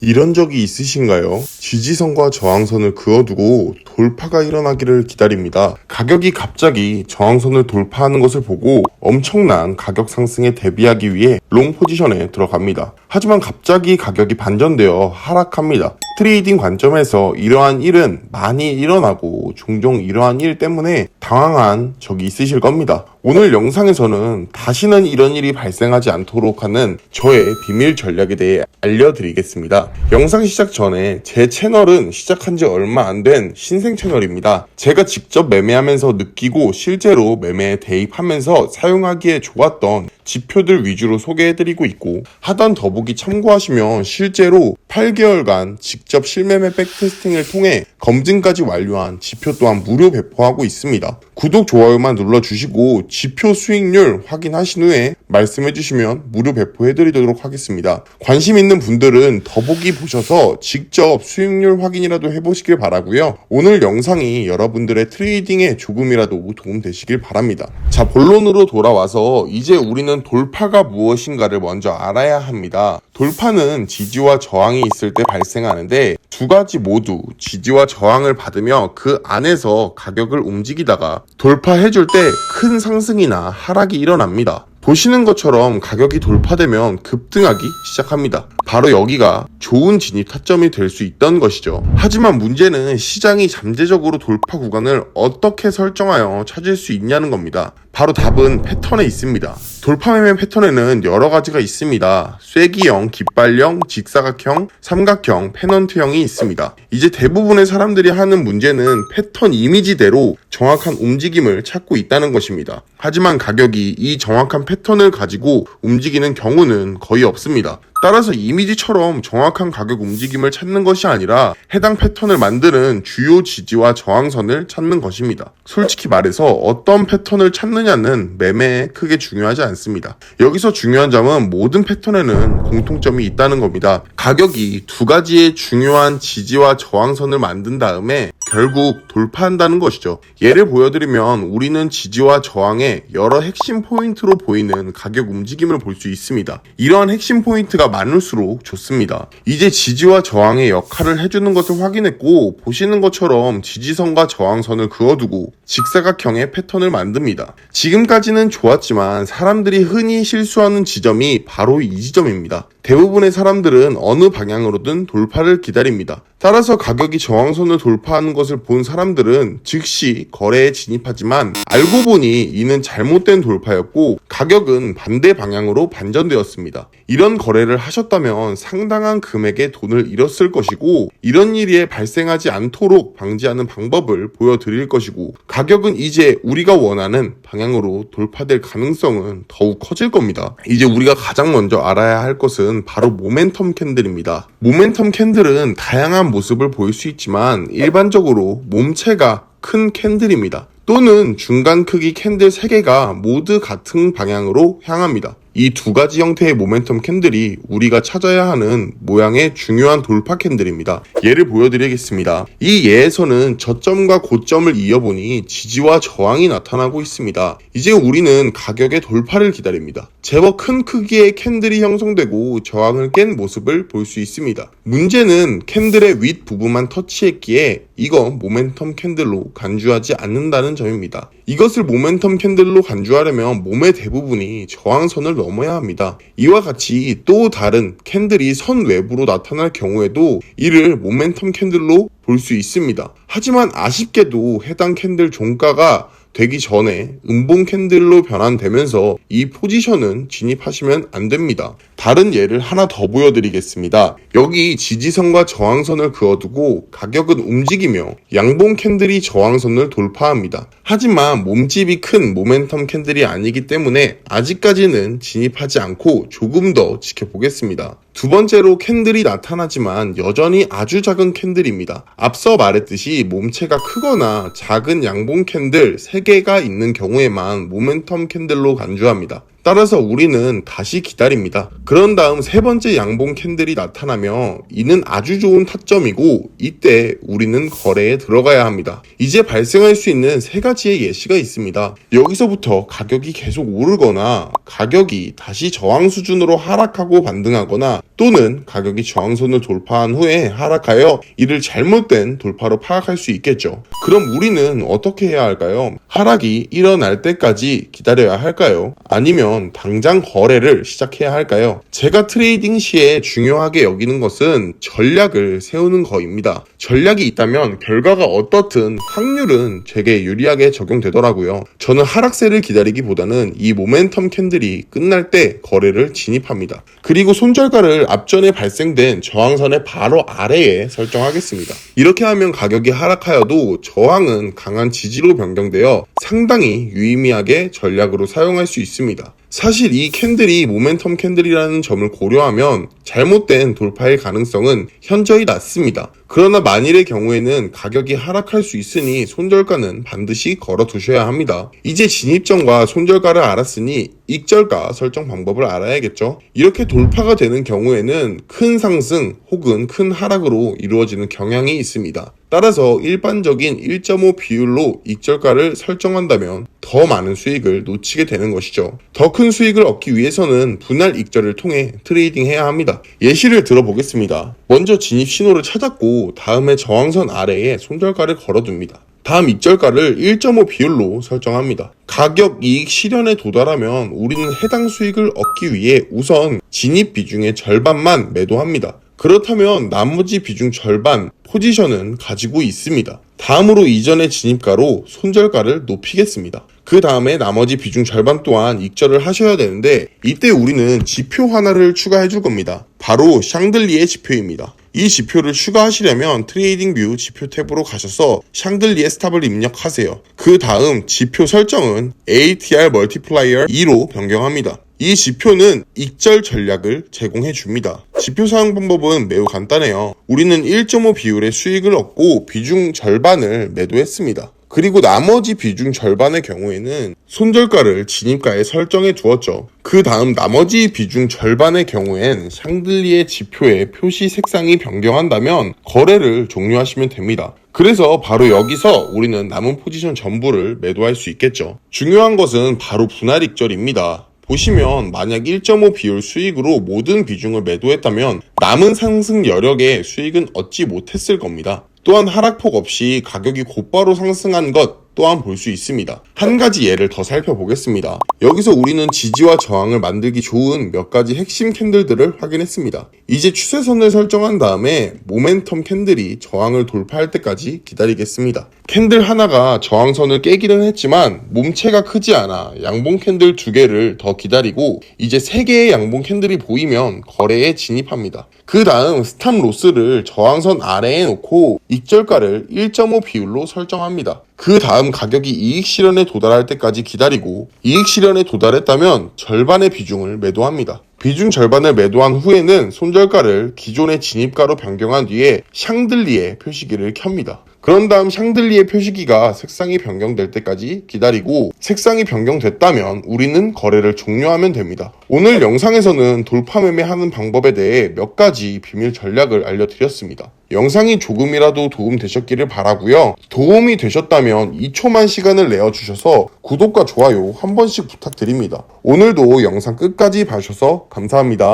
이런 적이 있으신가요? 지지선과 저항선을 그어두고 돌파가 일어나기를 기다립니다. 가격이 갑자기 저항선을 돌파하는 것을 보고 엄청난 가격 상승에 대비하기 위해 롱 포지션에 들어갑니다. 하지만 갑자기 가격이 반전되어 하락합니다. 트레이딩 관점에서 이러한 일은 많이 일어나고 종종 이러한 일 때문에 당황한 적이 있으실 겁니다. 오늘 영상에서는 다시는 이런 일이 발생하지 않도록 하는 저의 비밀 전략에 대해 알려드리겠습니다. 영상 시작 전에 제 채널은 시작한 지 얼마 안 된 신생 채널입니다. 제가 직접 매매하면서 느끼고 실제로 매매에 대입하면서 사용하기에 좋았던 지표들 위주로 소개해드리고 있고, 하단 더보기 참고하시면 실제로 8개월간 직접 실매매 백테스팅을 통해 검증까지 완료한 지표 또한 무료 배포하고 있습니다. 구독, 좋아요만 눌러주시고 지표 수익률 확인하신 후에 말씀해주시면 무료 배포해드리도록 하겠습니다. 관심 있는 분들은 더보기 보셔서 직접 수익률 확인이라도 해보시길 바라고요. 오늘 영상이 여러분들의 트레이딩에 조금이라도 도움되시길 바랍니다. 자, 본론으로 돌아와서 이제 우리는 돌파가 무엇인가를 먼저 알아야 합니다. 돌파는 지지와 저항이 있을 때 발생하는데, 두 가지 모두 지지와 저항을 받으며 그 안에서 가격을 움직이다가 돌파해줄 때 큰 상승이나 하락이 일어납니다. 보시는 것처럼 가격이 돌파되면 급등하기 시작합니다. 바로 여기가 좋은 진입 타점이 될 수 있던 것이죠. 하지만 문제는 시장이 잠재적으로 돌파 구간을 어떻게 설정하여 찾을 수 있냐는 겁니다. 바로 답은 패턴에 있습니다. 돌파 매매 패턴에는 여러 가지가 있습니다. 쐐기형, 깃발형, 직사각형, 삼각형, 페넌트형이 있습니다. 이제 대부분의 사람들이 하는 문제는 패턴 이미지대로 정확한 움직임을 찾고 있다는 것입니다. 하지만 가격이 이 정확한 패턴을 가지고 움직이는 경우는 거의 없습니다. 따라서 이미지처럼 정확한 가격 움직임을 찾는 것이 아니라 해당 패턴을 만드는 주요 지지와 저항선을 찾는 것입니다. 솔직히 말해서 어떤 패턴을 찾느냐는 매매에 크게 중요하지 않습니다. 여기서 중요한 점은 모든 패턴에는 공통점이 있다는 겁니다. 가격이 두 가지의 중요한 지지와 저항선을 만든 다음에 결국 돌파한다는 것이죠. 예를 보여드리면 우리는 지지와 저항의 여러 핵심 포인트로 보이는 가격 움직임을 볼 수 있습니다. 이러한 핵심 포인트가 많을수록 좋습니다. 이제 지지와 저항의 역할을 해주는 것을 확인했고, 보시는 것처럼 지지선과 저항선을 그어두고 직사각형의 패턴을 만듭니다. 지금까지는 좋았지만 사람들이 흔히 실수하는 지점이 바로 이 지점입니다. 대부분의 사람들은 어느 방향으로든 돌파를 기다립니다. 따라서 가격이 저항선을 돌파하는 것을 본 사람들은 즉시 거래에 진입하지만 알고 보니 이는 잘못된 돌파였고 가격은 반대 방향으로 반전되었습니다. 이런 거래를 하셨다면 상당한 금액의 돈을 잃었을 것이고, 이런 일이 발생하지 않도록 방지하는 방법을 보여드릴 것이고, 가격은 이제 우리가 원하는 방향으로 돌파될 가능성은 더욱 커질 겁니다. 이제 우리가 가장 먼저 알아야 할 것은 바로 모멘텀 캔들입니다. 모멘텀 캔들은 다양한 모습을 보일 수 있지만 일반적으로 몸체가 큰 캔들입니다. 또는 중간 크기 캔들 3개가 모두 같은 방향으로 향합니다. 이 두 가지 형태의 모멘텀 캔들이 우리가 찾아야 하는 모양의 중요한 돌파 캔들입니다. 예를 보여드리겠습니다. 이 예에서는 저점과 고점을 이어보니 지지와 저항이 나타나고 있습니다. 이제 우리는 가격의 돌파를 기다립니다. 제법 큰 크기의 캔들이 형성되고 저항을 깬 모습을 볼 수 있습니다. 문제는 캔들의 윗부분만 터치했기에 이건 모멘텀 캔들로 간주하지 않는다는 점입니다. 이것을 모멘텀 캔들로 간주하려면 몸의 대부분이 저항선을 넘어야 합니다. 이와 같이 또 다른 캔들이 선 외부로 나타날 경우에도 이를 모멘텀 캔들로 볼 수 있습니다. 하지만 아쉽게도 해당 캔들 종가가 되기 전에 음봉 캔들로 변환되면서 이 포지션은 진입하시면 안 됩니다. 다른 예를 하나 더 보여드리겠습니다. 여기 지지선과 저항선을 그어두고 가격은 움직이며 양봉 캔들이 저항선을 돌파합니다. 하지만 몸집이 큰 모멘텀 캔들이 아니기 때문에 아직까지는 진입하지 않고 조금 더 지켜보겠습니다. 두 번째로 캔들이 나타나지만 여전히 아주 작은 캔들입니다. 앞서 말했듯이 몸체가 크거나 작은 양봉 캔들 3개가 있는 경우에만 모멘텀 캔들로 간주합니다. 따라서 우리는 다시 기다립니다. 그런 다음 세 번째 양봉 캔들이 나타나며 이는 아주 좋은 타점이고 이때 우리는 거래에 들어가야 합니다. 이제 발생할 수 있는 세 가지의 예시가 있습니다. 여기서부터 가격이 계속 오르거나 가격이 다시 저항 수준으로 하락하고 반등하거나 또는 가격이 저항선을 돌파한 후에 하락하여 이를 잘못된 돌파로 파악할 수 있겠죠. 그럼 우리는 어떻게 해야 할까요? 하락이 일어날 때까지 기다려야 할까요? 아니면 당장 거래를 시작해야 할까요? 제가 트레이딩 시에 중요하게 여기는 것은 전략을 세우는 거입니다. 전략이 있다면 결과가 어떻든 확률은 제게 유리하게 적용되더라고요. 저는 하락세를 기다리기보다는 이 모멘텀 캔들이 끝날 때 거래를 진입합니다. 그리고 손절가를 앞전에 발생된 저항선의 바로 아래에 설정하겠습니다. 이렇게 하면 가격이 하락하여도 저항은 강한 지지로 변경되어 상당히 유의미하게 전략으로 사용할 수 있습니다. 사실 이 캔들이 모멘텀 캔들이라는 점을 고려하면 잘못된 돌파의 가능성은 현저히 낮습니다. 그러나 만일의 경우에는 가격이 하락할 수 있으니 손절가는 반드시 걸어두셔야 합니다. 이제 진입점과 손절가를 알았으니 익절가 설정 방법을 알아야겠죠. 이렇게 돌파가 되는 경우에는 큰 상승 혹은 큰 하락으로 이루어지는 경향이 있습니다. 따라서 일반적인 1.5 비율로 익절가를 설정한다면 더 많은 수익을 놓치게 되는 것이죠. 더 큰 수익을 얻기 위해서는 분할 익절을 통해 트레이딩 해야 합니다. 예시를 들어보겠습니다. 먼저 진입 신호를 찾았고 다음에 저항선 아래에 손절가를 걸어둡니다. 다음 익절가를 1.5 비율로 설정합니다. 가격 이익 실현에 도달하면 우리는 해당 수익을 얻기 위해 우선 진입 비중의 절반만 매도합니다. 그렇다면 나머지 비중 절반 포지션은 가지고 있습니다. 다음으로 이전의 진입가로 손절가를 높이겠습니다. 그 다음에 나머지 비중 절반 또한 익절을 하셔야 되는데 이때 우리는 지표 하나를 추가해 줄 겁니다. 바로 샹들리에 지표입니다. 이 지표를 추가하시려면 트레이딩 뷰 지표 탭으로 가셔서 샹들리에 스탑을 입력하세요. 그 다음 지표 설정은 ATR 멀티플라이어 2로 변경합니다. 이 지표는 익절 전략을 제공해 줍니다. 지표 사용 방법은 매우 간단해요. 우리는 1.5 비율의 수익을 얻고 비중 절반을 매도했습니다. 그리고 나머지 비중 절반의 경우에는 손절가를 진입가에 설정해 두었죠. 그 다음 나머지 비중 절반의 경우엔 샹들리에 지표의 표시 색상이 변경한다면 거래를 종료하시면 됩니다. 그래서 바로 여기서 우리는 남은 포지션 전부를 매도할 수 있겠죠. 중요한 것은 바로 분할 익절입니다. 보시면 만약 1.5 비율 수익으로 모든 비중을 매도했다면 남은 상승 여력의 수익은 얻지 못했을 겁니다. 또한 하락폭 없이 가격이 곧바로 상승한 것 또한 볼 수 있습니다. 한 가지 예를 더 살펴보겠습니다. 여기서 우리는 지지와 저항을 만들기 좋은 몇 가지 핵심 캔들들을 확인했습니다. 이제 추세선을 설정한 다음에 모멘텀 캔들이 저항을 돌파할 때까지 기다리겠습니다. 캔들 하나가 저항선을 깨기는 했지만 몸체가 크지 않아 양봉 캔들 2개를 더 기다리고 이제 3개의 양봉 캔들이 보이면 거래에 진입합니다. 그 다음 스탑 로스를 저항선 아래에 놓고 익절가를 1.5 비율로 설정합니다. 그 다음 가격이 이익 실현에 도달할 때까지 기다리고 이익 실현에 도달했다면 절반의 비중을 매도합니다. 비중 절반을 매도한 후에는 손절가를 기존의 진입가로 변경한 뒤에 샹들리에 표시기를 켭니다. 그런 다음 샹들리에 표시기가 색상이 변경될 때까지 기다리고 색상이 변경됐다면 우리는 거래를 종료하면 됩니다. 오늘 영상에서는 돌파 매매하는 방법에 대해 몇 가지 비밀 전략을 알려드렸습니다. 영상이 조금이라도 도움되셨기를 바라고요. 도움이 되셨다면 2초만 시간을 내어주셔서 구독과 좋아요 한 번씩 부탁드립니다. 오늘도 영상 끝까지 봐주셔서 감사합니다.